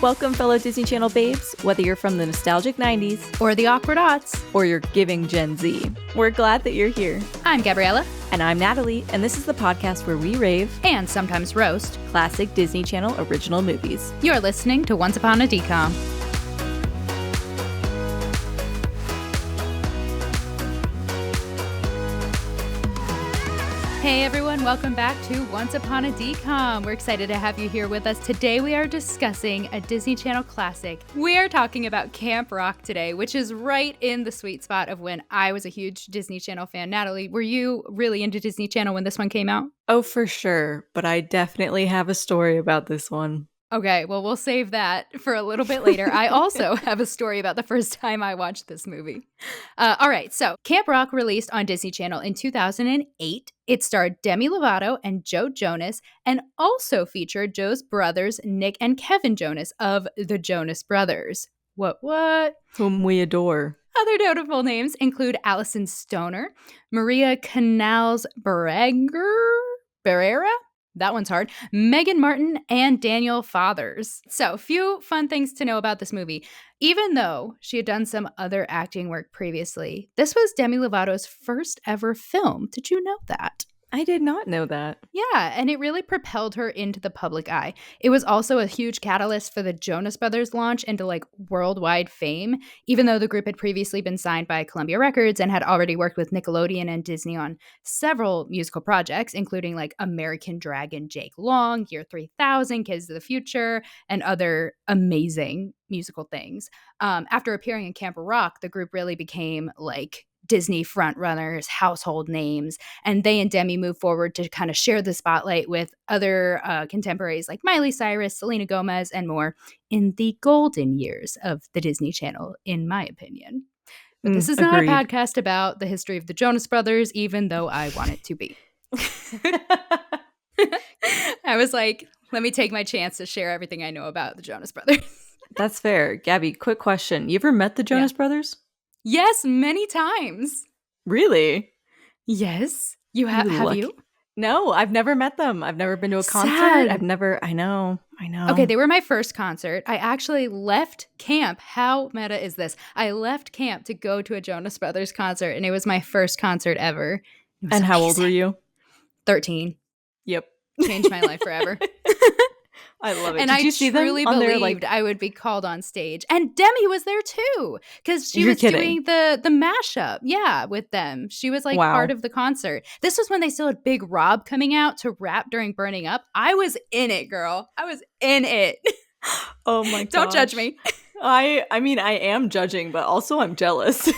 Welcome, fellow Disney Channel babes, whether you're from the nostalgic 90s or the awkward aughts, or you're giving Gen Z. We're glad that you're here. I'm Gabriella. And I'm Natalie, and this is the podcast where we rave and sometimes roast classic Disney Channel original movies. You're listening to Once Upon a DCOM. Hey everyone, welcome back to Once Upon a DCOM. We're excited to have you here with us. Today we are discussing a Disney Channel classic. We are talking about Camp Rock today, which is right in the sweet spot of when I was a huge Disney Channel fan. Natalie, were you really into Disney Channel when this one came out? Oh, for sure, but I definitely have a story about this one. Okay, well, we'll save that for a little bit later. I also have a story about the first time I watched this movie. All right, so Camp Rock released on Disney Channel in 2008. It starred Demi Lovato and Joe Jonas and also featured Joe's brothers, Nick and Kevin Jonas of the Jonas Brothers. What? Whom we adore. Other notable names include Allison Stoner, Maria Canals-Barrera, that one's hard, Megan Martin, and Daniel Fathers. So, few fun things to know about this movie. Even though she had done some other acting work previously, this was Demi Lovato's first ever film. Did you know that? I did not know that. Yeah, and it really propelled her into the public eye. It was also a huge catalyst for the Jonas Brothers launch into worldwide fame, even though the group had previously been signed by Columbia Records and had already worked with Nickelodeon and Disney on several musical projects, including American Dragon Jake Long, Year 3000, Kids of the Future, and other amazing musical things. After appearing in Camp Rock, the group really became Disney frontrunners, household names, and they and Demi moved forward to kind of share the spotlight with other contemporaries like Miley Cyrus, Selena Gomez, and more in the golden years of the Disney Channel, in my opinion. But this is not a podcast about the history of the Jonas Brothers, even though I want it to be. I was like, let me take my chance to share everything I know about the Jonas Brothers. That's fair. Gabby, quick question. You ever met the Jonas Brothers? Yes, many times. Really? Yes. You have you? No, I've never met them. I've never been to a concert. I know. Okay, they were my first concert. I actually left camp. How meta is this? I left camp to go to a Jonas Brothers concert, and it was my first concert ever. And how old were you? 13. Yep. Changed my life forever. I love it. And Did you see them truly on believed I would be called on stage. And Demi was there too, because she was doing the mashup. Yeah, with them. She was part of the concert. This was when they still had Big Rob coming out to rap during Burning Up. I was in it, girl. I was in it. Oh my god. Don't judge me. I mean, I am judging, but also I'm jealous.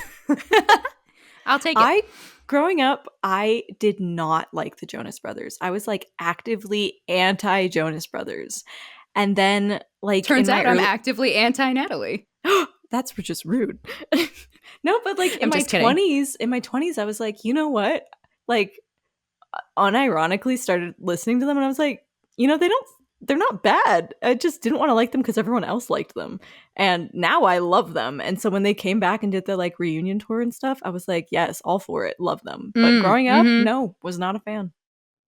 I'll take it. Growing up, I did not like the Jonas Brothers. I was actively anti-Jonas Brothers. And then turns out I'm actively anti-Natalie. That's just rude. No, but in my 20s, I was like, you know what? Unironically started listening to them, and I was like, they're not bad. I just didn't want to like them because everyone else liked them. And now I love them. And so when they came back and did the reunion tour and stuff, I was like, yes, all for it. Love them. But growing up, no, was not a fan.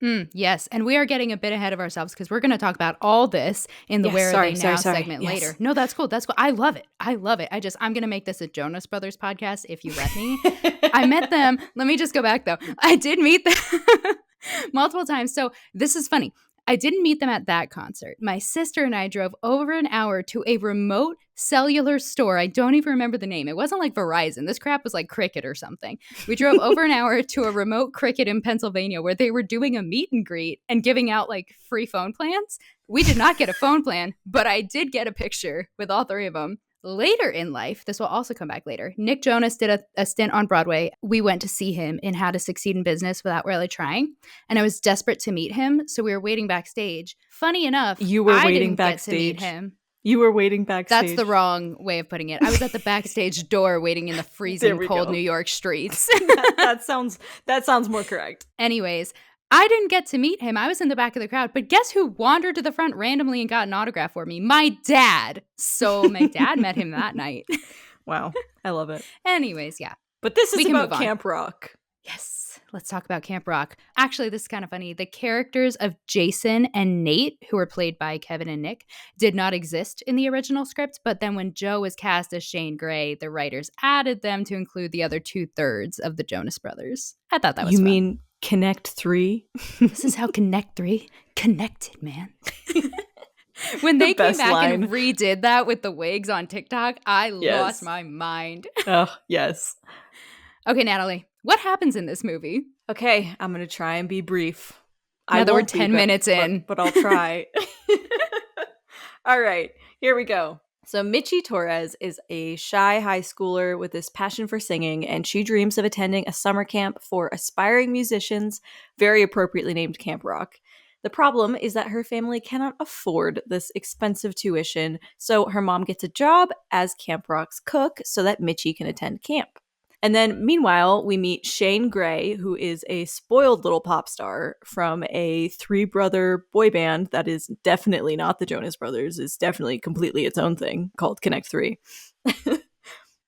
Yes. And we are getting a bit ahead of ourselves because we're going to talk about all this in the Where Are They Now segment later. No, that's cool. That's cool. I love it. I'm going to make this a Jonas Brothers podcast if you let me. I met them. Let me just go back though. I did meet them multiple times. So this is funny. I didn't meet them at that concert. My sister and I drove over an hour to a remote cellular store. I don't even remember the name. It wasn't Verizon. This crap was Cricket or something. We drove over an hour to a remote Cricket in Pennsylvania where they were doing a meet and greet and giving out free phone plans. We did not get a phone plan, but I did get a picture with all three of them. Later in life, this will also come back later, Nick Jonas did a stint on Broadway. We went to see him in How to Succeed in Business Without Really Trying, and I was desperate to meet him, so we were waiting backstage. Funny enough, you were waiting backstage. Get to meet him. You were waiting backstage. That's the wrong way of putting it. I was at the backstage door waiting in the freezing cold New York streets. that sounds more correct. Anyways, I didn't get to meet him. I was in the back of the crowd. But guess who wandered to the front randomly and got an autograph for me? My dad. So my dad met him that night. Wow. I love it. Anyways, yeah. But this is about Camp Rock. Yes. Yes, let's talk about Camp Rock. Actually, this is kind of funny. The characters of Jason and Nate, who were played by Kevin and Nick, did not exist in the original script, but then when Joe was cast as Shane Gray, the writers added them to include the other 2/3 of the Jonas Brothers. I thought that was fun. You fun. mean Connect 3? This is how Connect 3 connected, man. When they came back and redid that with the wigs on TikTok, I lost my mind. Oh, yes. Okay, Natalie, what happens in this movie? Okay, I'm going to try and be brief. Now that we're 10 minutes in. But I'll try. All right, here we go. So Michi Torres is a shy high schooler with this passion for singing, and she dreams of attending a summer camp for aspiring musicians, very appropriately named Camp Rock. The problem is that her family cannot afford this expensive tuition, so her mom gets a job as Camp Rock's cook so that Michi can attend camp. And then, meanwhile, we meet Shane Gray, who is a spoiled little pop star from a 3-brother boy band that is definitely not the Jonas Brothers. It's definitely completely its own thing called Connect 3.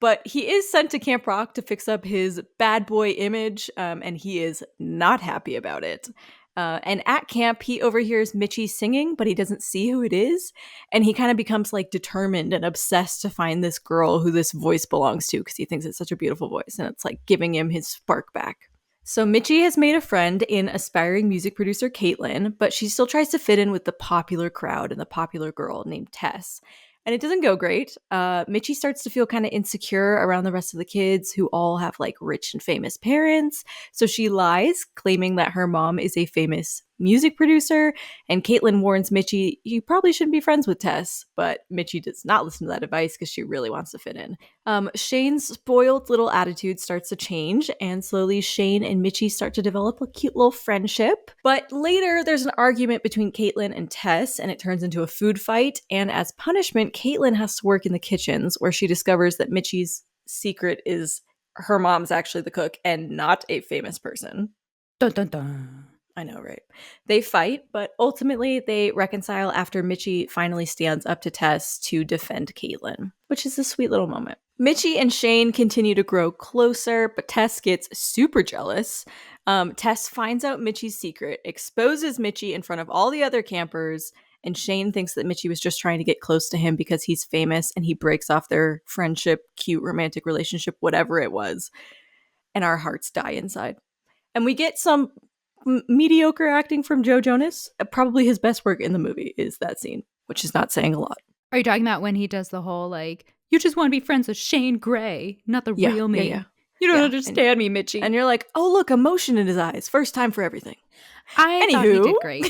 But he is sent to Camp Rock to fix up his bad boy image, and he is not happy about it. And at camp, he overhears Michi singing, but he doesn't see who it is. And he kind of becomes like determined and obsessed to find this girl who this voice belongs to because he thinks it's such a beautiful voice. And it's like giving him his spark back. So Michi has made a friend in aspiring music producer Caitlin, but she still tries to fit in with the popular crowd and the popular girl named Tess. And it doesn't go great. Michi starts to feel kind of insecure around the rest of the kids who all have like rich and famous parents. So she lies, claiming that her mom is a famous music producer. And Caitlin warns Michi, you probably shouldn't be friends with Tess. But Michi does not listen to that advice because she really wants to fit in. Shane's spoiled little attitude starts to change. And slowly Shane and Michi start to develop a cute little friendship. But later there's an argument between Caitlin and Tess. And it turns into a food fight. And as punishment, Caitlin has to work in the kitchens where she discovers that Michi's secret is her mom's actually the cook and not a famous person. Dun, dun, dun. I know, right? They fight, but ultimately they reconcile after Michi finally stands up to Tess to defend Caitlin, which is a sweet little moment. Michi and Shane continue to grow closer, but Tess gets super jealous. Tess finds out Michi's secret, exposes Michi in front of all the other campers, and Shane thinks that Michi was just trying to get close to him because he's famous, and he breaks off their friendship, cute romantic relationship, whatever it was. And our hearts die inside. And we get some mediocre acting from Joe Jonas. Probably his best work in the movie is that scene, which is not saying a lot. Are you talking about when he does the whole like, you just want to be friends with Shane Gray, not the real me? Yeah. You don't understand me, Michi. And you're like, oh, look, emotion in his eyes. First time for everything. I thought he did great.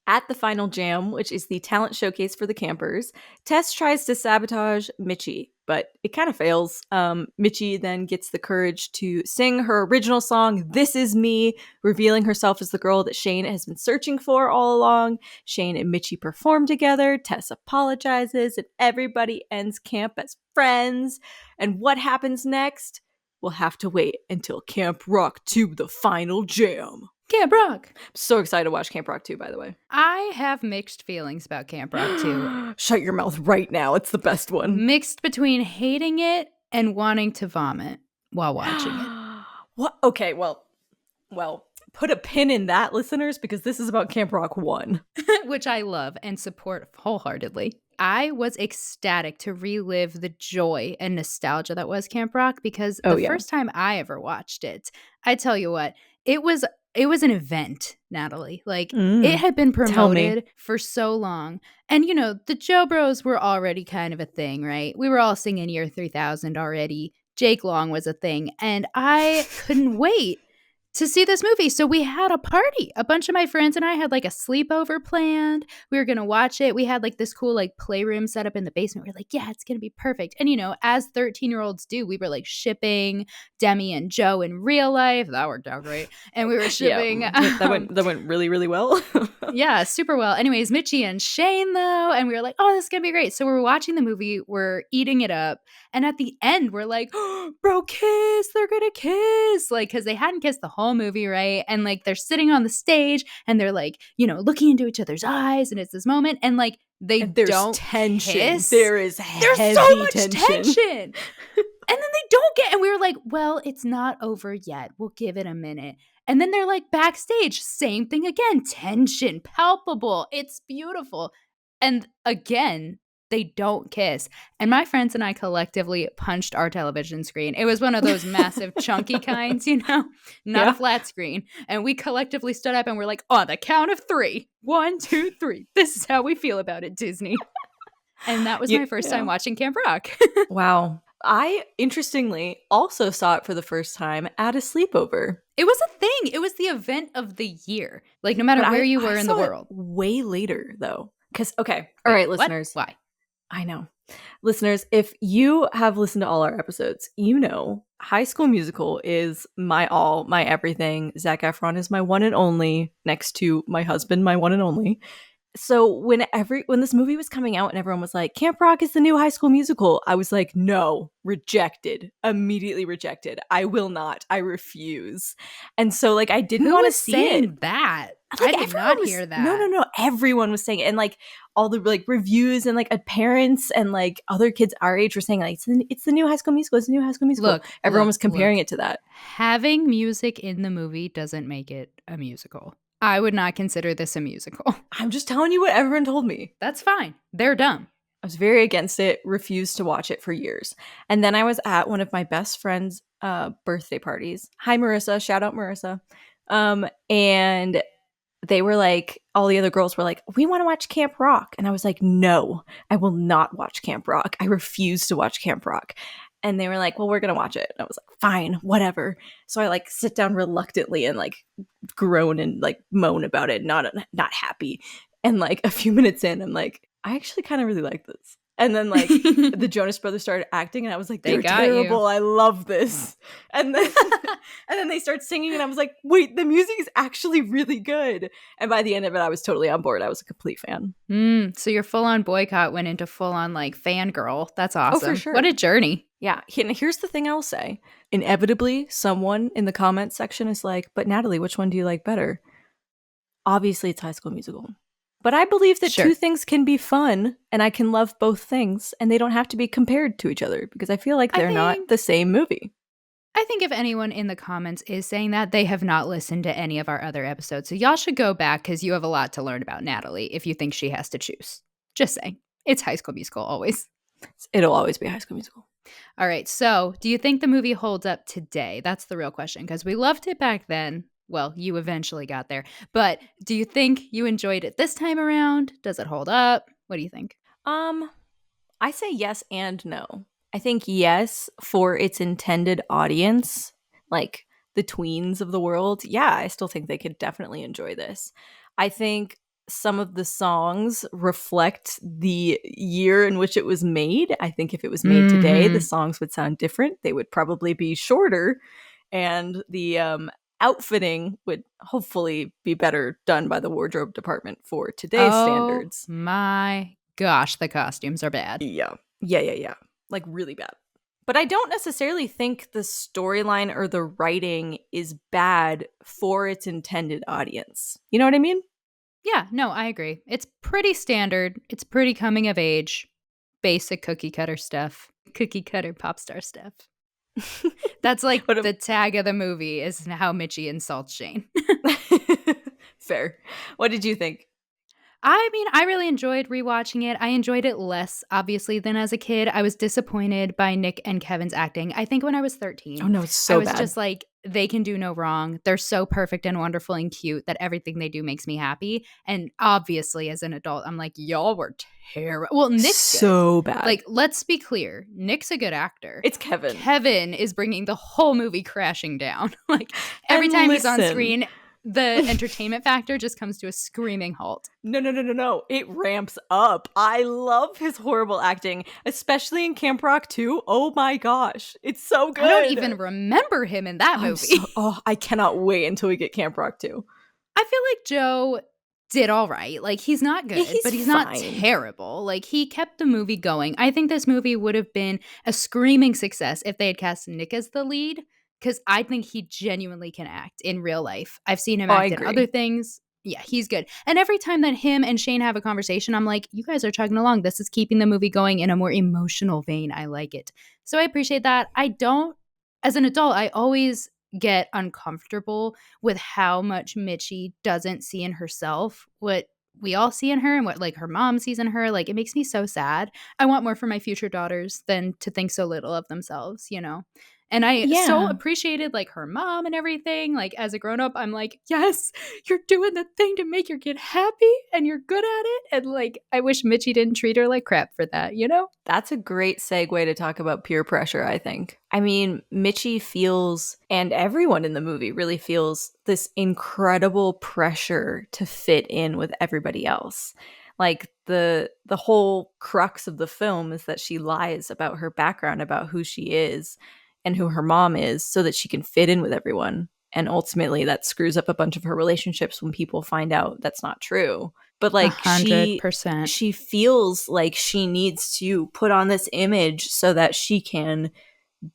At the final jam, which is the talent showcase for the campers, Tess tries to sabotage Michi, but it kind of fails. Michi then gets the courage to sing her original song, This Is Me, revealing herself as the girl that Shane has been searching for all along. Shane and Michi perform together, Tess apologizes, and everybody ends camp as friends. And what happens next? We'll have to wait until Camp Rock 2, the final jam. Camp Rock. I'm so excited to watch Camp Rock 2, by the way. I have mixed feelings about Camp Rock 2. Shut your mouth right now. It's the best one. Mixed between hating it and wanting to vomit while watching it. What? Okay, well, put a pin in that, listeners, because this is about Camp Rock 1. Which I love and support wholeheartedly. I was ecstatic to relive the joy and nostalgia that was Camp Rock because the first time I ever watched it, I tell you what, it was an event, Natalie. Like, it had been promoted for so long. And, you know, the Joe Bros were already kind of a thing, right? We were all singing Year 3000 already. Jake Long was a thing. And I couldn't wait to see this movie. So we had a party. A bunch of my friends and I had like a sleepover planned. We were going to watch it. We had like this cool like playroom set up in the basement. We were like, yeah, it's going to be perfect. And you know, as 13-year-olds do, we were like shipping Demi and Joe in real life. That worked out great. And we were shipping. That went really, really well. Yeah, super well. Anyways, Michi and Shane though. And we were like, oh, this is going to be great. So we're watching the movie. We're eating it up. And at the end, we're like, oh, bro, kiss. They're going to kiss. Like, because they hadn't kissed the whole movie, right? And like they're sitting on the stage and they're like, you know, looking into each other's eyes, and it's this moment, and like they don't tension. Kiss. There's so much tension. And then they don't get, and we were like, well, it's not over yet. We'll give it a minute. And then they're like backstage, same thing again. Tension, palpable. It's beautiful. And again, they don't kiss. And my friends and I collectively punched our television screen. It was one of those massive chunky kinds, not a flat screen. And we collectively stood up and we're like, on the count of 3. 1, 2, 3. This is how we feel about it, Disney. And that was my first time watching Camp Rock. Wow. I, interestingly, also saw it for the first time at a sleepover. It was a thing. It was the event of the year. Like, no matter where you were in the world. Way later, though. Because, okay. All right, listeners. What? Why? I know. Listeners, if you have listened to all our episodes, you know High School Musical is my all, my everything. Zac Efron is my one and only, next to my husband, my one and only. So when this movie was coming out and everyone was like, Camp Rock is the new High School Musical, I was like, no, rejected. Immediately rejected. I will not. I refuse. And so like I didn't want to see it. That? Like, I did not hear that. No. Everyone was saying it. And like all the like reviews and like parents and like other kids our age were saying like it's the new High School Musical. It's the new High School Musical. Everyone was comparing it to that. Having music in the movie doesn't make it a musical. I would not consider this a musical. I'm just telling you what everyone told me. That's fine. They're dumb. I was very against it, refused to watch it for years. And then I was at one of my best friend's birthday parties. Hi, Marissa. Shout out Marissa. And they were like, all the other girls were like, we want to watch Camp Rock. And I was like, no, I will not watch Camp Rock. I refuse to watch Camp Rock. And they were like, well, we're going to watch it. And I was like, fine, whatever. So I like sit down reluctantly and like groan and like moan about it, not happy. And like a few minutes in, I'm like, I actually kind of really like this. And then like the Jonas Brothers started acting and I was like, they're terrible. I love this. And then and then they start singing and I was like, wait, the music is actually really good. And by the end of it, I was totally on board. I was a complete fan. So your full-on boycott went into full-on like fangirl. That's awesome. Oh, for sure. What a journey. Yeah. And here's the thing I'll say. Inevitably, someone in the comments section is like, but Natalie, which one do you like better? Obviously, it's High School Musical. But I believe that two things can be fun and I can love both things and they don't have to be compared to each other because I feel like they're not the same movie. I think if anyone in the comments is saying that, they have not listened to any of our other episodes. So y'all should go back because you have a lot to learn about Natalie if you think she has to choose. Just saying. It's High School Musical always. It'll always be High School Musical. All right. So do you think the movie holds up today? That's the real question because we loved it back then. Well, you eventually got there. But do you think you enjoyed it this time around? Does it hold up? What do you think? I say yes and no. I think yes for its intended audience, like the tweens of the world. Yeah, I still think they could definitely enjoy this. I think some of the songs reflect the year in which it was made. I think if it was made today, the songs would sound different. They would probably be shorter and the outfitting would hopefully be better done by the wardrobe department for today's standards. My gosh, the costumes are bad. Yeah. Like really bad. But I don't necessarily think the storyline or the writing is bad for its intended audience. You know what I mean? Yeah, no, I agree. It's pretty standard. It's pretty coming of age. Basic cookie cutter stuff. Cookie cutter pop star stuff. That's like the tag of the movie is how Mitchie insults Shane. Fair. What did you think? I mean, I really enjoyed rewatching it. I enjoyed it less, obviously, than as a kid. I was disappointed by Nick and Kevin's acting. I think when I was 13. Oh, no, it's so bad. I was just like, they can do no wrong. They're so perfect and wonderful and cute that everything they do makes me happy. And obviously, as an adult, I'm like, y'all were terrible. Well, Nick's so good. Bad. Like, let's be clear. Nick's a good actor. It's Kevin. Kevin is bringing the whole movie crashing down. Like, every time he's on screen, the entertainment factor just comes to a screaming halt. No. It ramps up. I love his horrible acting, especially in Camp Rock 2. Oh my gosh. It's so good. I don't even remember him in that movie. I cannot wait until we get Camp Rock 2. I feel like Joe did all right. Like, he's not good, but he's fine. Not terrible. Like, he kept the movie going. I think this movie would have been a screaming success if they had cast Nick as the lead. Because I think he genuinely can act in real life. I've seen him act in other things. Yeah, he's good. And every time that him and Shane have a conversation, I'm like, you guys are chugging along. This is keeping the movie going in a more emotional vein. I like it. So I appreciate that. I don't, as an adult, I always get uncomfortable with how much Mitchie doesn't see in herself what we all see in her and what like her mom sees in her. Like, it makes me so sad. I want more for my future daughters than to think so little of themselves, you know? And I so Yeah. appreciated like her mom and everything. Like, as a grown up, I'm like, yes, you're doing the thing to make your kid happy and you're good at it. And like, I wish Mitchie didn't treat her like crap for that, you know? That's a great segue to talk about peer pressure, I think. I mean, Mitchie feels, and everyone in the movie really feels, this incredible pressure to fit in with everybody else. Like, the whole crux of the film is that she lies about her background, about who she is and who her mom is, so that she can fit in with everyone. And ultimately that screws up a bunch of her relationships when people find out that's not true. But like 100%. she feels like she needs to put on this image so that she can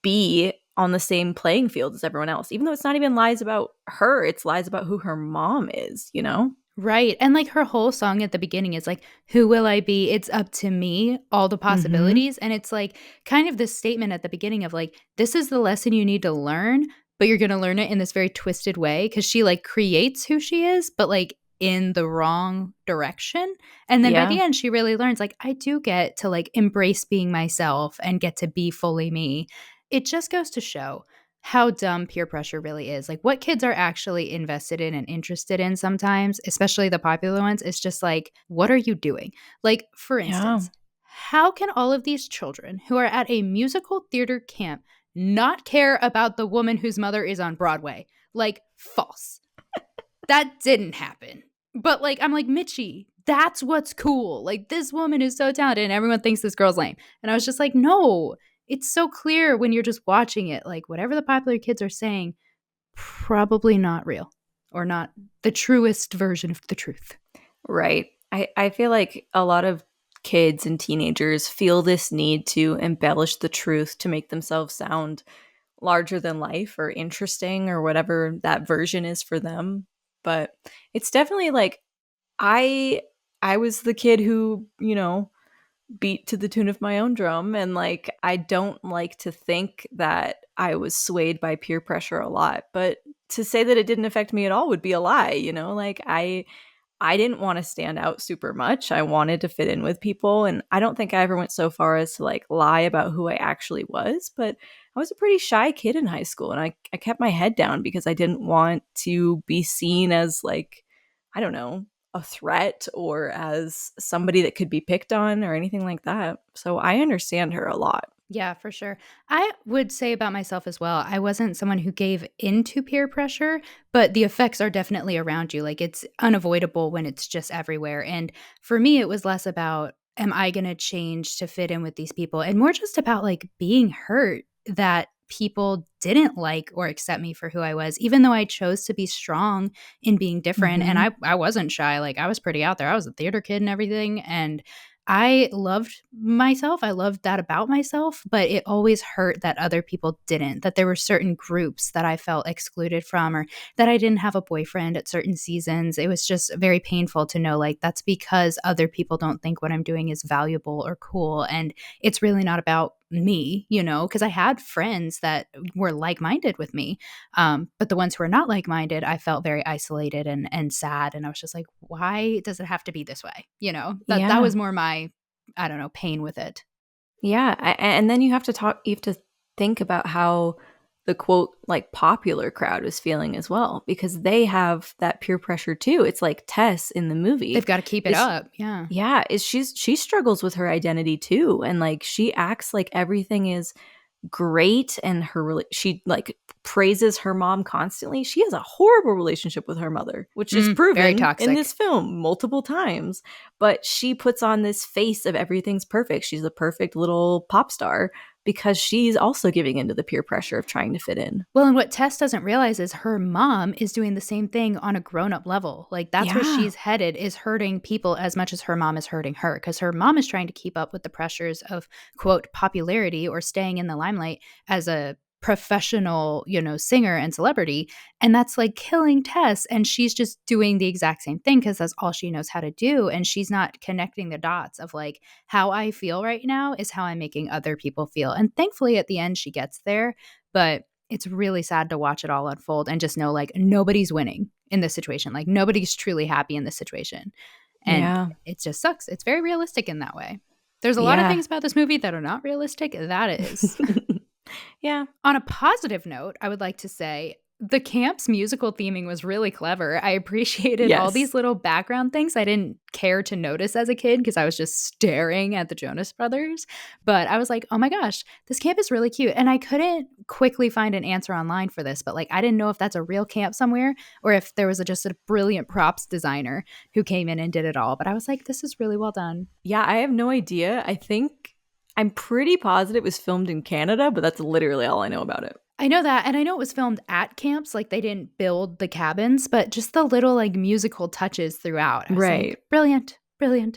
be on the same playing field as everyone else, even though it's not even lies about her, it's lies about who her mom is, you know? Right. And like her whole song at the beginning is like, who will I be? It's up to me, all the possibilities. And it's like kind of this statement at the beginning of like, this is the lesson you need to learn, but you're going to learn it in this very twisted way. Cause she like creates who she is, but like in the wrong direction. And then by the end, she really learns like, I do get to like embrace being myself and get to be fully me. It just goes to show how dumb peer pressure really is. Like, what kids are actually invested in and interested in sometimes, especially the popular ones, is just like, what are you doing? Like, for instance, how can all of these children who are at a musical theater camp not care about the woman whose mother is on Broadway? Like, false. That didn't happen. But like, I'm like, Mitchie, that's what's cool. Like, this woman is so talented and everyone thinks this girl's lame. And I was just like, no, it's so clear when you're just watching it. Like, whatever the popular kids are saying, probably not real or not the truest version of the truth. Right. I feel like a lot of kids and teenagers feel this need to embellish the truth to make themselves sound larger than life or interesting or whatever that version is for them. But it's definitely like, I was the kid who, you know, beat to the tune of my own drum, and like, I don't like to think that I was swayed by peer pressure a lot, but to say that it didn't affect me at all would be a lie, you know? Like, I didn't want to stand out super much. I wanted to fit in with people, and I don't think I ever went so far as to like lie about who I actually was, but I was a pretty shy kid in high school, and I kept my head down because I didn't want to be seen as like, I don't know, a threat or as somebody that could be picked on or anything like that. So I understand her a lot. Yeah, for sure. I would say about myself as well, I wasn't someone who gave into peer pressure, but the effects are definitely around you. Like, it's unavoidable when it's just everywhere. And for me, it was less about, am I going to change to fit in with these people? And more just about like being hurt that people didn't like or accept me for who I was, even though I chose to be strong in being different. And I wasn't shy. Like, I was pretty out there. I was a theater kid and everything. And I loved myself. I loved that about myself, but it always hurt that other people didn't, that there were certain groups that I felt excluded from, or that I didn't have a boyfriend at certain seasons. It was just very painful to know, like, that's because other people don't think what I'm doing is valuable or cool. And it's really not about me, you know, because I had friends that were like-minded with me. But the ones who are not like-minded, I felt very isolated and sad. And I was just like, why does it have to be this way? You know, that was more my, I don't know, pain with it. Yeah. And then you have to think about how the quote, like, popular crowd is feeling as well, because they have that peer pressure too. It's like Tess in the movie. They've got to keep it up. Yeah. Yeah. She struggles with her identity too. And like, she acts like everything is great, and she like praises her mom constantly. She has a horrible relationship with her mother, which is proven very toxic in this film multiple times. But she puts on this face of everything's perfect. She's a perfect little pop star because she's also giving into the peer pressure of trying to fit in. Well, and what Tess doesn't realize is her mom is doing the same thing on a grown-up level. Like, that's where she's headed, is hurting people as much as her mom is hurting her, because her mom is trying to keep up with the pressures of, quote, popularity or staying in the limelight as a professional, singer and celebrity. And that's like killing Tess. And she's just doing the exact same thing because that's all she knows how to do. And she's not connecting the dots of like how I feel right now is how I'm making other people feel. And thankfully at the end she gets there. But it's really sad to watch it all unfold and just know like nobody's winning in this situation. Like nobody's truly happy in this situation. And it just sucks. It's very realistic in that way. There's a lot of things about this movie that are not realistic. That is. Yeah. On a positive note, I would like to say the camp's musical theming was really clever. I appreciated all these little background things I didn't care to notice as a kid because I was just staring at the Jonas Brothers. But I was like, oh my gosh, this camp is really cute. And I couldn't quickly find an answer online for this, but like I didn't know if that's a real camp somewhere or if there was just a brilliant props designer who came in and did it all. But I was like, this is really well done. Yeah, I have no idea. I'm pretty positive it was filmed in Canada, but that's literally all I know about it. I know that, and I know it was filmed at camps, like they didn't build the cabins, but just the little like musical touches throughout. I was like, brilliant,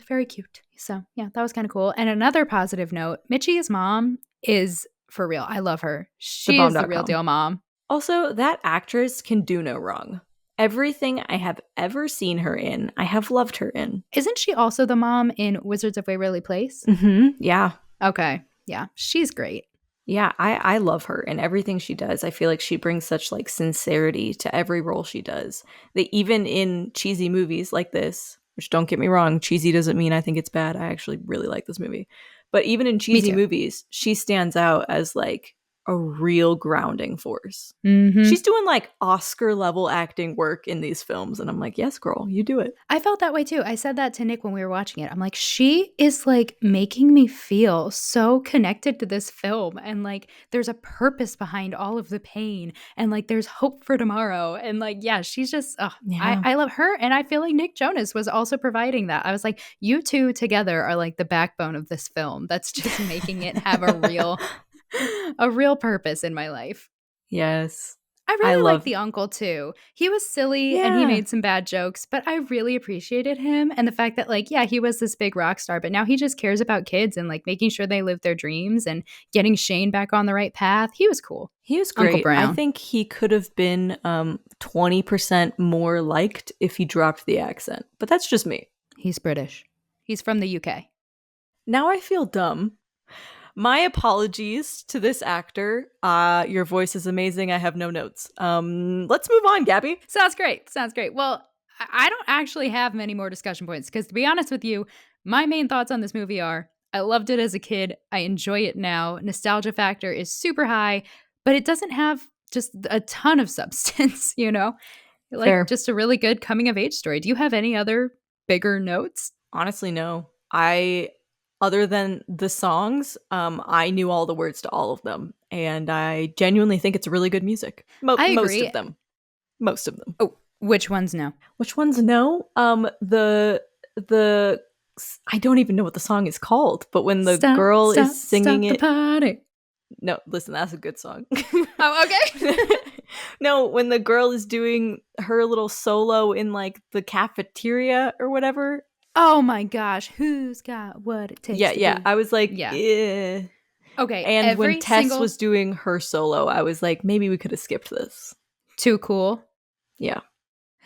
very cute. So yeah, that was kind of cool. And another positive note, Mitchie's mom is for real. I love her. She is the real deal mom. Also, that actress can do no wrong. Everything I have ever seen her in, I have loved her in. Isn't she also the mom in Wizards of Waverly Place? Mm-hmm. Yeah. Okay. Yeah. She's great. Yeah, I love her and everything she does. I feel like she brings such like sincerity to every role she does. That even in cheesy movies like this, which don't get me wrong, cheesy doesn't mean I think it's bad. I actually really like this movie. But even in cheesy movies, she stands out as like a real grounding force. Mm-hmm. She's doing like Oscar level acting work in these films. And I'm like, yes, girl, you do it. I felt that way too. I said that to Nick when we were watching it. I'm like, she is like making me feel so connected to this film. And like, there's a purpose behind all of the pain. And like, there's hope for tomorrow. And like, yeah, she's just, I love her. And I feel like Nick Jonas was also providing that. I was like, you two together are like the backbone of this film. That's just making it have a real purpose in my life. Yes. I really like the uncle too. He was silly and he made some bad jokes, but I really appreciated him and the fact that like, yeah, he was this big rock star, but now he just cares about kids and like making sure they live their dreams and getting Shane back on the right path. He was cool. He was great. I think he could have been 20% more liked if he dropped the accent, but that's just me. He's British. He's from the UK. Now I feel dumb. My apologies to this actor. Your voice is amazing. I have no notes. Let's move on, Gabby. Sounds great. Well, I don't actually have many more discussion points because to be honest with you, my main thoughts on this movie are I loved it as a kid. I enjoy it now. Nostalgia factor is super high, but it doesn't have just a ton of substance, Like Fair. Just a really good coming of age story. Do you have any other bigger notes? Honestly, no. Other than the songs, I knew all the words to all of them. And I genuinely think it's really good music. I agree. Most of them. Oh, which ones no? Which ones no? The I don't even know what the song is called, but when the girl is singing it. The party. No, listen, that's a good song. Oh, okay. No, when the girl is doing her little solo in like the cafeteria or whatever. Oh my gosh, who's got what it takes? Yeah. I was like, yeah. Okay. And when Tess was doing her solo, I was like, maybe we could have skipped this. Too cool. Yeah.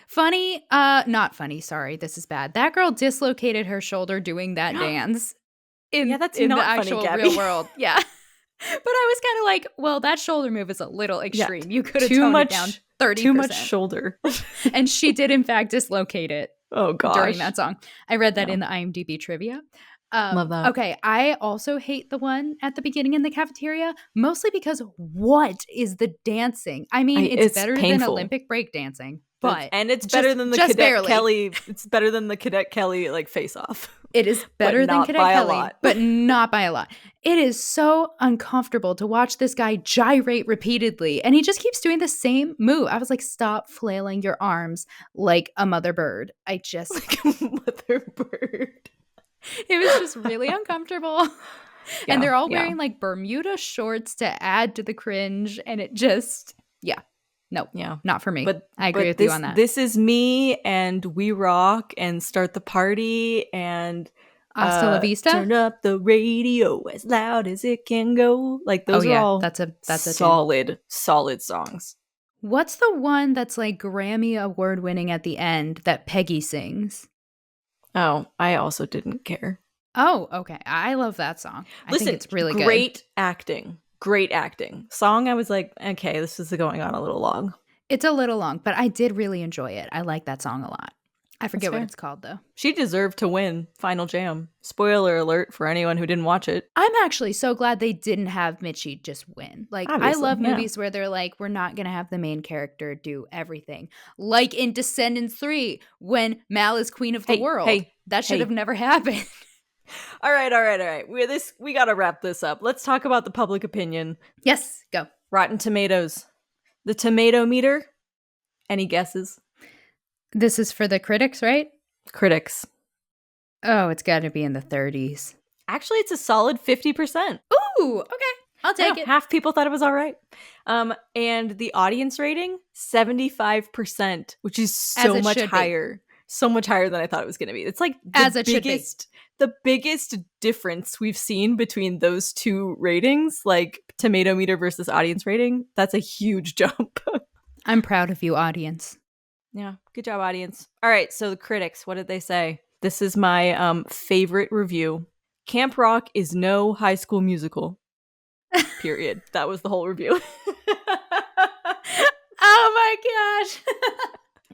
Funny, not funny, sorry, this is bad. That girl dislocated her shoulder doing that dance in the actual funny, real world. Yeah. But I was kind of like, well, that shoulder move is a little extreme. You could have toned it down 30%. Too much shoulder. And she did, in fact, dislocate it. Oh, gosh. During that song. I read that in the IMDb trivia. Love that. Okay, I also hate the one at the beginning in the cafeteria, mostly because what is the dancing? I mean, it's better than Olympic break dancing, but it's better than the Cadet Kelly. It's better than the Cadet Kelly like face off. It is better than Cadet Kelly, but not by a lot. It is so uncomfortable to watch this guy gyrate repeatedly, and he just keeps doing the same move. I was like, stop flailing your arms like a mother bird. Like a mother bird. It was just really uncomfortable. Yeah, and they're all wearing like Bermuda shorts to add to the cringe, and it just, not for me. But I agree with you on that. This is me, and we rock and start the party, and Hasta la vista. Turn up the radio as loud as it can go. Like those are all that's a solid songs. What's the one that's like Grammy award winning at the end that Peggy sings? Oh, I also didn't care. Oh, okay. I love that song. I think it's really good. Great acting. Song, I was like, okay, this is going on a little long. It's a little long, but I did really enjoy it. I like that song a lot. I forget what it's called, though. She deserved to win Final Jam. Spoiler alert for anyone who didn't watch it. I'm actually so glad they didn't have Mitchie just win. Like, obviously, I love movies where they're like, we're not going to have the main character do everything. Like in Descendants 3, when Mal is queen of the world. That should have never happened. All right. We got to wrap this up. Let's talk about the public opinion. Yes, go. Rotten Tomatoes. The tomato meter. Any guesses? This is for the critics, right? Critics. Oh, it's got to be in the 30s. Actually, it's a solid 50%. Ooh, okay. I'll take it. Half people thought it was all right. And the audience rating, 75%, which is so much higher. So much higher than I thought it was going to be. It's like the biggest difference we've seen between those two ratings, like tomato meter versus audience rating. That's a huge jump. I'm proud of you, audience. Yeah, good job, audience. All right, so the critics, what did they say? This is my favorite review. Camp Rock is no High School Musical. Period. That was the whole review. Oh my gosh.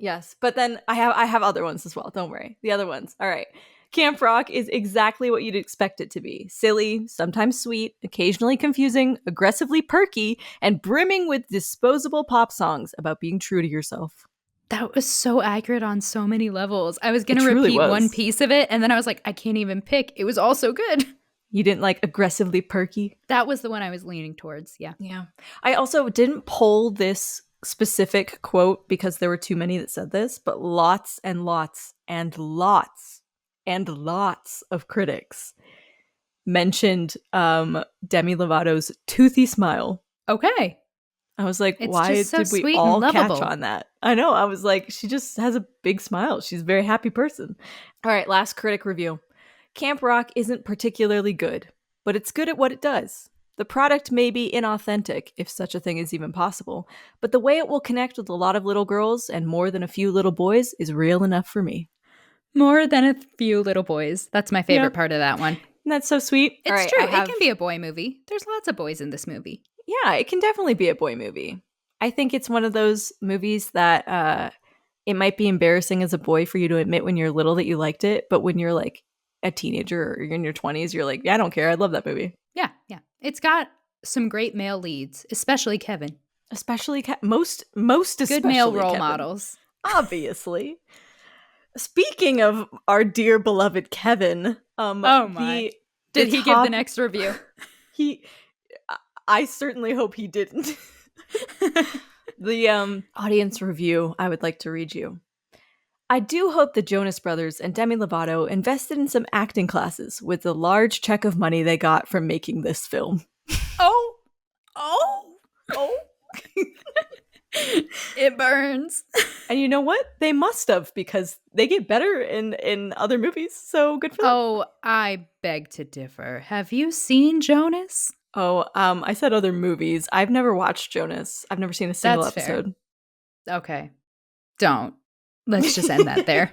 Yes, but then I have other ones as well. Don't worry. The other ones. All right. Camp Rock is exactly what you'd expect it to be. Silly, sometimes sweet, occasionally confusing, aggressively perky, and brimming with disposable pop songs about being true to yourself. That was so accurate on so many levels. I was going to repeat one piece of it, and then I was like, I can't even pick. It was all so good. You didn't like aggressively perky? That was the one I was leaning towards, yeah. Yeah. I also didn't pull this specific quote because there were too many that said this, but lots and lots and lots and lots of critics mentioned Demi Lovato's toothy smile. Okay. I was like, why did we all catch on that? I know. I was like, she just has a big smile. She's a very happy person. All right, last critic review. Camp Rock isn't particularly good, but it's good at what it does. The product may be inauthentic, if such a thing is even possible, but the way it will connect with a lot of little girls and more than a few little boys is real enough for me. More than a few little boys. That's my favorite part of that one. And that's so sweet. It's true. It can be a boy movie. There's lots of boys in this movie. Yeah, it can definitely be a boy movie. I think it's one of those movies that it might be embarrassing as a boy for you to admit when you're little that you liked it, but when you're like a teenager or you're in your 20s, you're like, yeah, I don't care. I love that movie. Yeah. It's got some great male leads, especially Kevin. Most especially good male role Kevin. Models. Obviously. Speaking of our dear beloved Kevin, did he give the next review? I certainly hope he didn't. The audience review I would like to read you. I do hope the Jonas Brothers and Demi Lovato invested in some acting classes with the large check of money they got from making this film. Oh. It burns. And you know what? They must have, because they get better in other movies, so good for them. Oh, I beg to differ. Have you seen Jonas? Oh, I said other movies. I've never watched Jonas. I've never seen a single episode. Fair. Okay. Don't. Let's just end that there.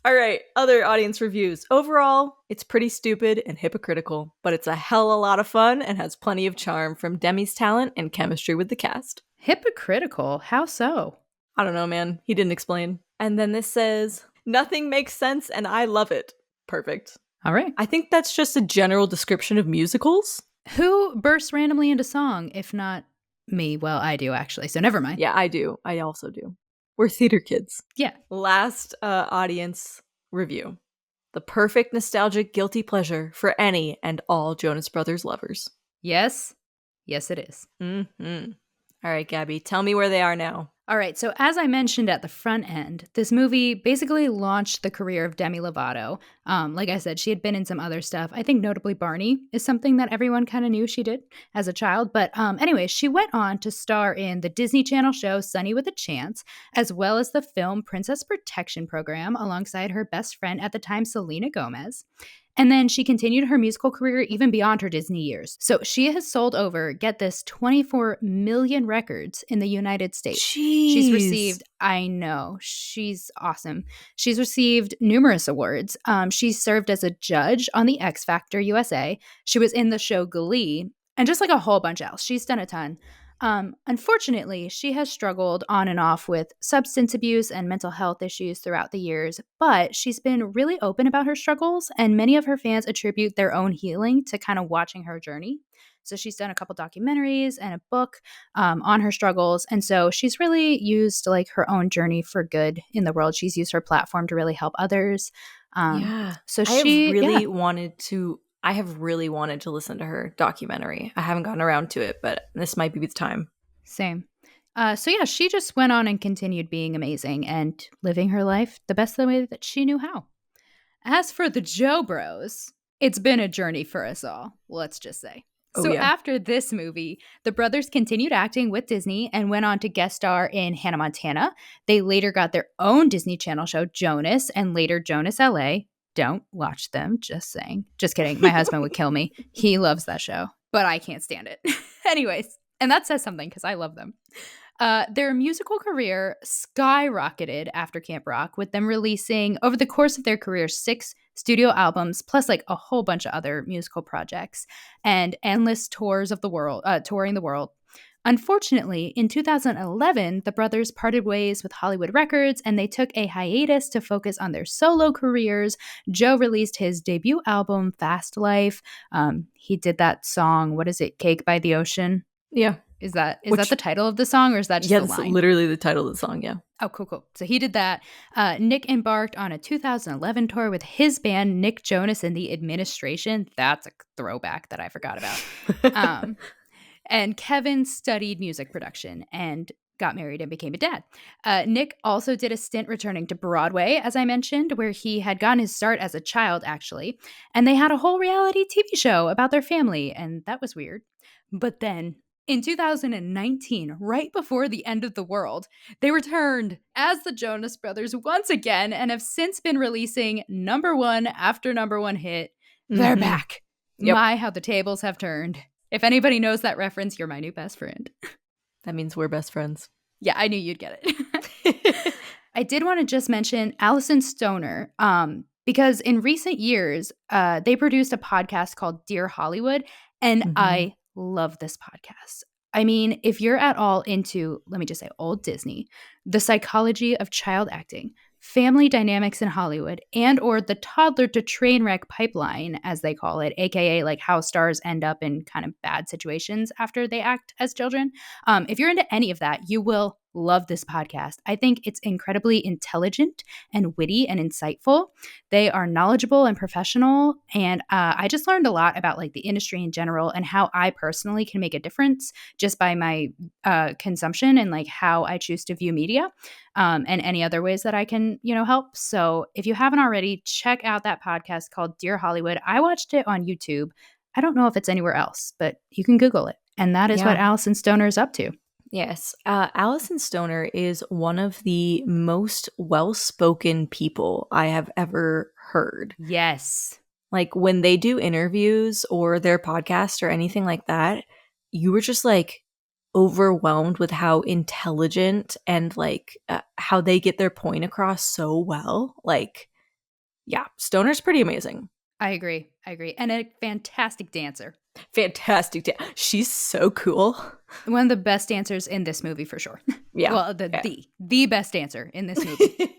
All right, other audience reviews. Overall, it's pretty stupid and hypocritical, but it's a hell of a lot of fun and has plenty of charm from Demi's talent and chemistry with the cast. Hypocritical? How so? I don't know, man. He didn't explain. And then this says, nothing makes sense and I love it. Perfect. All right. I think that's just a general description of musicals. Who bursts randomly into song, if not me? Well, I do, actually, so never mind. Yeah, I do. I also do. We're theater kids. Yeah. Last audience review. The perfect nostalgic guilty pleasure for any and all Jonas Brothers lovers. Yes. Yes, it is. Mm-hmm. All right, Gabby, tell me where they are now. All right, so as I mentioned at the front end, this movie basically launched the career of Demi Lovato. Like I said, she had been in some other stuff. I think notably Barney is something that everyone kind of knew she did as a child. But anyway, she went on to star in the Disney Channel show Sunny with a Chance, as well as the film Princess Protection Program alongside her best friend at the time, Selena Gomez. And then she continued her musical career even beyond her Disney years. So she has sold over, get this, 24 million records in the United States. Jeez. She's received, I know, she's awesome. She's received numerous awards. She served as a judge on the X Factor USA. She was in the show Glee, and just like a whole bunch else. She's done a ton. Unfortunately, she has struggled on and off with substance abuse and mental health issues throughout the years, but she's been really open about her struggles, and many of her fans attribute their own healing to kind of watching her journey. So she's done a couple documentaries and a book on her struggles, and so she's really used like her own journey for good in the world. She's used her platform to really help others. So I have really wanted to listen to her documentary. I haven't gotten around to it, but this might be the time. Same. So yeah, she just went on and continued being amazing and living her life the best way that she knew how. As for the Joe Bros, it's been a journey for us all, let's just say. After this movie, the brothers continued acting with Disney and went on to guest star in Hannah Montana. They later got their own Disney Channel show, Jonas, and later Jonas LA. Don't watch them, just saying. Just kidding. My husband would kill me. He loves that show, but I can't stand it. Anyways, and that says something because I love them. Their musical career skyrocketed after Camp Rock, with them releasing, over the course of their career, 6 studio albums, plus like a whole bunch of other musical projects, and endless tours of the world, touring the world. Unfortunately, in 2011, the brothers parted ways with Hollywood Records, and they took a hiatus to focus on their solo careers. Joe released his debut album, Fast Life. He did that song, what is it, Cake by the Ocean? Yeah. Is that the title of the song, or is that just the line? Yeah, it's literally the title of the song, yeah. Oh, cool. So he did that. Nick embarked on a 2011 tour with his band, Nick Jonas and the Administration. That's a throwback that I forgot about. And Kevin studied music production and got married and became a dad. Nick also did a stint returning to Broadway, as I mentioned, where he had gotten his start as a child, actually. And they had a whole reality TV show about their family, and that was weird. But then, in 2019, right before the end of the world, they returned as the Jonas Brothers once again and have since been releasing number one after number one hit. They're back. Yep. My, how the tables have turned. If anybody knows that reference, you're my new best friend. That means we're best friends. Yeah, I knew you'd get it. I did want to just mention Allison Stoner, because in recent years, they produced a podcast called Dear Hollywood, and I love this podcast. I mean, if you're at all into, let me just say, old Disney, the psychology of child acting, family dynamics in Hollywood, and or the toddler to train wreck pipeline, as they call it, aka like how stars end up in kind of bad situations after they act as children. If you're into any of that, you will love this podcast. I think it's incredibly intelligent and witty and insightful. They are knowledgeable and professional, and I just learned a lot about like the industry in general and how I personally can make a difference just by my consumption and like how I choose to view media, and any other ways that I can, help. So if you haven't already, check out that podcast called Dear Hollywood. I watched it on YouTube. I don't know if it's anywhere else, but you can Google it. And that is what Allison Stoner is up to. Yes. Allison Stoner is one of the most well-spoken people I have ever heard. Yes. Like when they do interviews or their podcast or anything like that, you were just like overwhelmed with how intelligent and like how they get their point across so well. Like, yeah, Stoner's pretty amazing. I agree. And a fantastic dancer. She's so cool. One of the best dancers in this movie for sure. Yeah. Well, the best dancer in this movie.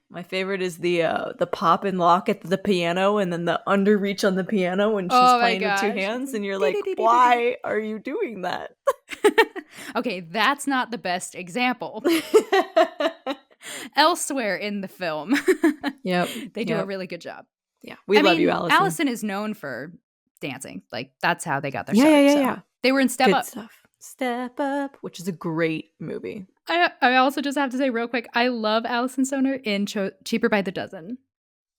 My favorite is the pop and lock at the piano, and then the under reach on the piano when she's playing with 2 hands, and you're like, why are you doing that? Okay, that's not the best example. Elsewhere in the film, they do a really good job. Yeah, we love you, Allison. Allison is known for dancing. Like, that's how they got their start. Yeah. They were in Step Up. Stuff. Step Up, which is a great movie. I also just have to say real quick, I love Alison Stoner in Cheaper by the Dozen.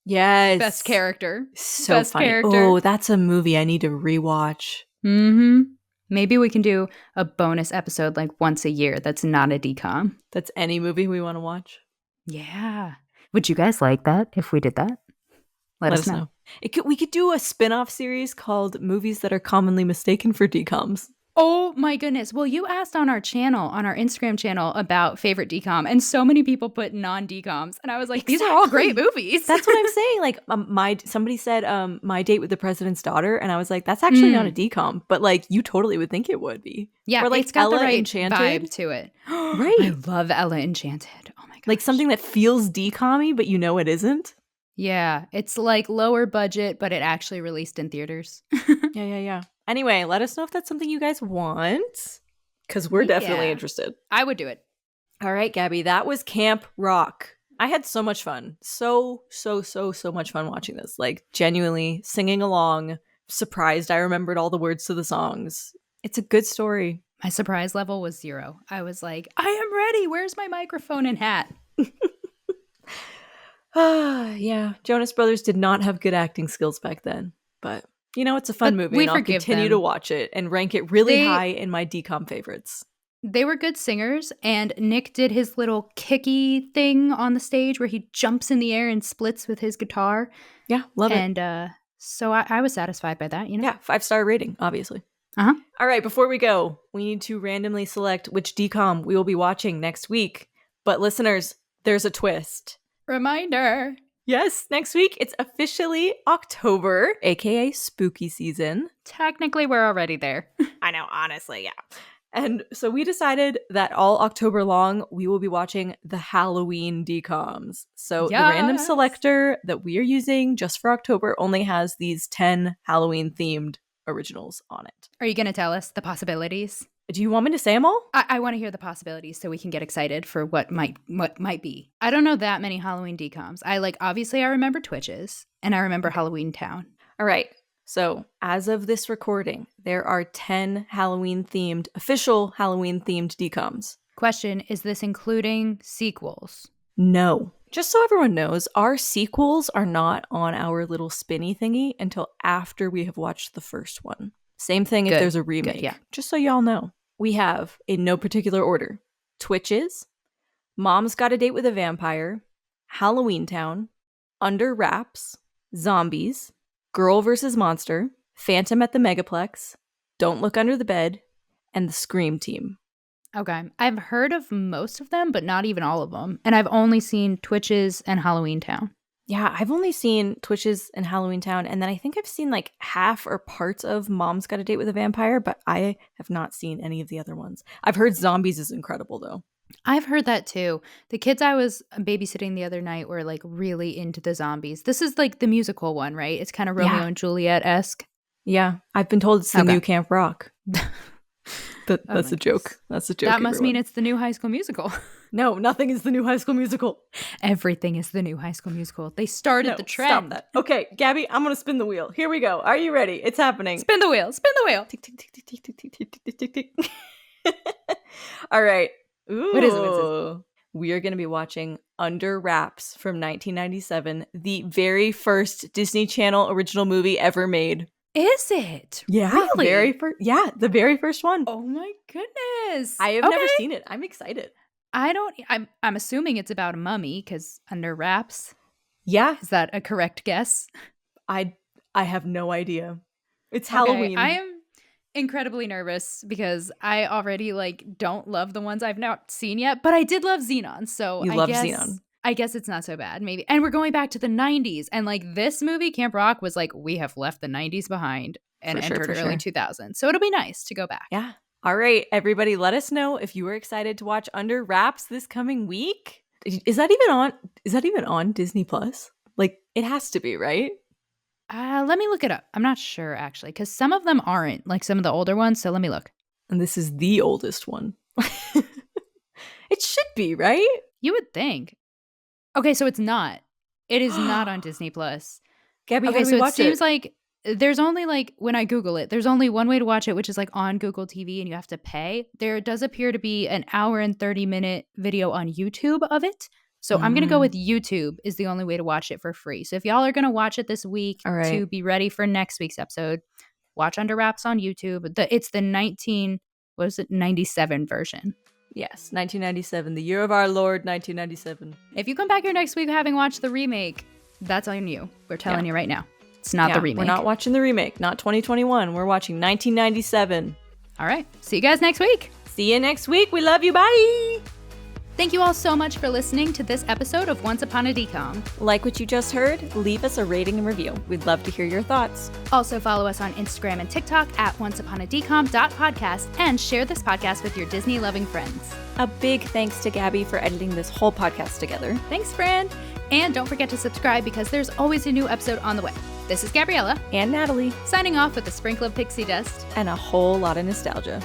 Yes. Best character. So Best funny. character. Oh, that's a movie I need to rewatch. Mm-hmm. Maybe we can do a bonus episode like once a year that's not a DCOM. That's any movie we want to watch. Yeah. Would you guys like that if we did that? Let us know. We could do a spin-off series called Movies That Are Commonly Mistaken for DCOMs. Oh my goodness. Well, you asked on our channel, on our Instagram channel, about favorite DCOM, and so many people put non-DCOMs. And I was like, These are all great movies. That's what I'm saying. Like, somebody said My Date with the President's Daughter, and I was like, that's actually not a DCOM, but like, you totally would think it would be. Yeah, or like it's got Ella the right Enchanted vibe to it. Right. I love Ella Enchanted. Oh my god. Like something that feels DCOM-y, but you know it isn't. Yeah, it's like lower budget, but it actually released in theaters. Yeah. Anyway, let us know if that's something you guys want, because we're definitely interested. I would do it. All right, Gabby, that was Camp Rock. I had so much fun. So much fun watching this. Like, genuinely singing along, surprised I remembered all the words to the songs. It's a good story. My surprise level was 0. I was like, I am ready. Where's my microphone and hat? Yeah. Jonas Brothers did not have good acting skills back then, but you know, it's a fun movie, and I'll continue to watch it and rank it really high in my DCOM favorites. They were good singers, and Nick did his little kicky thing on the stage where he jumps in the air and splits with his guitar. Yeah, love it. And so I was satisfied by that, you know? Yeah, 5-star rating, obviously. Uh-huh. All right, before we go, we need to randomly select which DCOM we will be watching next week. But listeners, there's a twist. Reminder. Yes, next week it's officially October, aka spooky season. Technically, we're already there. I know, honestly, yeah. And so we decided that all October long, we will be watching the Halloween DCOMs. So the random selector that we are using just for October only has these 10 Halloween-themed originals on it. Are you going to tell us the possibilities? Do you want me to say them all? I want to hear the possibilities so we can get excited for what might be. I don't know that many Halloween DCOMs. Obviously I remember Twitches, and I remember Halloween Town. All right. So as of this recording, there are 10 official Halloween-themed DCOMs. Question, is this including sequels? No. Just so everyone knows, our sequels are not on our little spinny thingy until after we have watched the first one. Same thing if there's a remake. Yeah. Just so y'all know. We have, in no particular order, Twitches, Mom's Got a Date with a Vampire, Halloween Town, Under Wraps, Zombies, Girl vs. Monster, Phantom at the Megaplex, Don't Look Under the Bed, and The Scream Team. Okay. I've heard of most of them, but not even all of them. And I've only seen Twitches and Halloween Town. Yeah, I've only seen Twitches and Halloween Town, and then I think I've seen like half or parts of Mom's Got a Date with a Vampire, but I have not seen any of the other ones. I've heard Zombies is incredible, though. I've heard that, too. The kids I was babysitting the other night were like really into the Zombies. This is like the musical one, right? It's kind of Romeo and Juliet-esque. Yeah, I've been told it's the new Camp Rock. That's a joke. That's a joke. That must mean it's the new High School Musical. No, nothing is the new High School Musical. Everything is the new High School Musical. They started the trend. Stop that. Okay, Gabby, I'm going to spin the wheel. Here we go. Are you ready? It's happening. Spin the wheel. Spin the wheel. Tick, tick, tick, tick, tick, tick, tick, tick, tick, tick, tick, tick. All right. Ooh. What is it? We are going to be watching Under Wraps from 1997, the very first Disney Channel original movie ever made. Is it? Yeah. Really? The very first one. Oh my goodness. I have never seen it. I'm excited. I'm assuming it's about a mummy because Under Wraps. Yeah. Is that a correct guess? I have no idea. It's Halloween. I am incredibly nervous because I already don't love the ones I've not seen yet, but I did love Xenon. So Xenon. I guess it's not so bad, maybe. And we're going back to the 90s. And this movie, Camp Rock, was we have left the 90s behind and entered early 2000s. So it'll be nice to go back. Yeah. All right, everybody, let us know if you are excited to watch Under Wraps this coming week. Is that even on Disney Plus? It has to be, right? Let me look it up. I'm not sure, actually, because some of them aren't, some of the older ones. So let me look. And this is the oldest one. It should be, right? You would think. Okay, so it's not. It is not on Disney Plus. Gabby, okay, how do we watch it? Seems like there's only like, when I Google it, there's only one way to watch it, which is like on Google TV and you have to pay. There does appear to be an hour and 30-minute video on YouTube of it. So I'm going to go with YouTube is the only way to watch it for free. So if y'all are going to watch it this week to be ready for next week's episode, watch Under Wraps on YouTube. It's the 97 version. Yes, 1997, the year of our Lord, 1997. If you come back here next week having watched the remake, that's on you. We're telling you right now. It's not the remake. We're not watching the remake, not 2021. We're watching 1997. All right. See you guys next week. See you next week. We love you. Bye. Thank you all so much for listening to this episode of Once Upon a DCOM. Like what you just heard? Leave us a rating and review. We'd love to hear your thoughts. Also follow us on Instagram and TikTok at onceuponadcom.podcast and share this podcast with your Disney-loving friends. A big thanks to Gabby for editing this whole podcast together. Thanks, friend. And don't forget to subscribe because there's always a new episode on the way. This is Gabriella. And Natalie. Signing off with a sprinkle of pixie dust. And a whole lot of nostalgia.